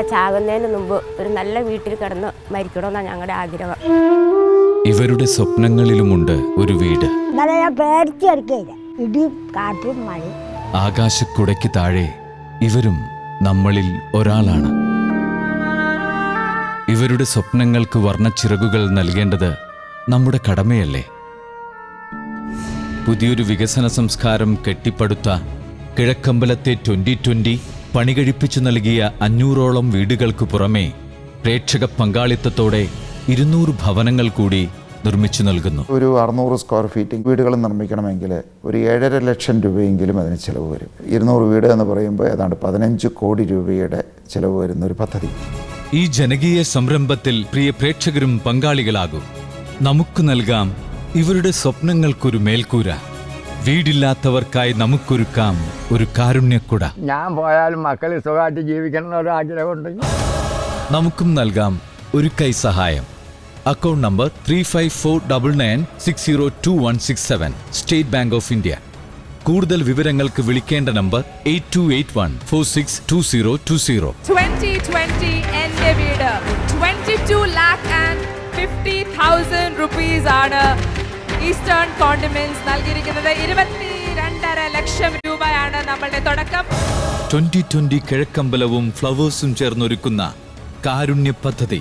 ഞങ്ങളൊക്കെ ചാകുന്നതിന് മുമ്പ് ഒരു നല്ല വീട്ടിൽ കിടന്ന് മരിക്കണമെന്നാണ് ഞങ്ങളുടെ ആഗ്രഹം. ഇവരുടെ സ്വപ്നങ്ങളിലുമുണ്ട് ഒരു വീട്. ഇന്നലെ ഞാൻ പേടിച്ചെടുക്കില്ല, ഇടിയും കാറ്റും മഴ. ആകാശക്കുടയ്ക്ക് താഴെ ഇവരും നമ്മളിൽ ഒരാളാണ്. ഇവരുടെ സ്വപ്നങ്ങൾക്ക് വർണ്ണച്ചിറകുകൾ നൽകേണ്ടത് നമ്മുടെ കടമയല്ലേ? പുതിയൊരു വികസന സംസ്കാരം കെട്ടിപ്പടുത്ത കിഴക്കമ്പലത്തെ 2020 പണികഴിപ്പിച്ചു നൽകിയ 500ഓളം വീടുകൾക്ക് പുറമെ പ്രേക്ഷക പങ്കാളിത്തത്തോടെ 200 ഭവനങ്ങൾ കൂടി നിർമ്മിച്ചു നൽകുന്നു. ഒരു 600 സ്ക്വയർ ഫീറ്റ് വീടുകൾ നിർമ്മിക്കണമെങ്കിൽ ഒരു 7.5 ലക്ഷം രൂപയെങ്കിലും അതിന് ചിലവ് വരും. 200 വീട് എന്ന് പറയുമ്പോൾ ഏതാണ്ട് 15 കോടി രൂപയുടെ ചിലവ് വരുന്ന ഒരു പദ്ധതി. ഈ ജനകീയ സംരംഭത്തിൽ പ്രിയ പ്രേക്ഷകരും പങ്കാളികളാകും. നമുക്ക് നൽകാം ഇവരുടെ സ്വപ്നങ്ങൾക്കൊരു മേൽക്കൂര. വീടില്ലാത്തവർക്കായി നമുക്കൊരുക്കാം ഒരു കാരുണ്യക്കുട. ഞാൻ പോയാലും മക്കൾ സുഖമായിട്ട് ജീവിക്കണം എന്നൊരാഗ്രഹമുണ്ടെങ്കിൽ നമുക്കും നൽകാം ഒരു കൈ സഹായം. Account number 354996021167 state bank of India. കൂടുതൽ വിവരങ്ങൾക്ക് വിളിക്കേണ്ട നമ്പർ 8281462020. 2020 എന്റെ വീട് 22,50,000 rupees ആണ് ഈസ്റ്റേൺ കോണ്ടിമെന്റ്സ് നൽകിയിരിക്കുന്നത്. 22.5 ലക്ഷം രൂപയാണ് നമ്മളുടെ തുടക്കം. 2020 കിഴക്കമ്പലവും ഫ്ലവേഴ്സും ചേർന്നൊരുക്കുന്ന കാരുണ്യ പദ്ധതി.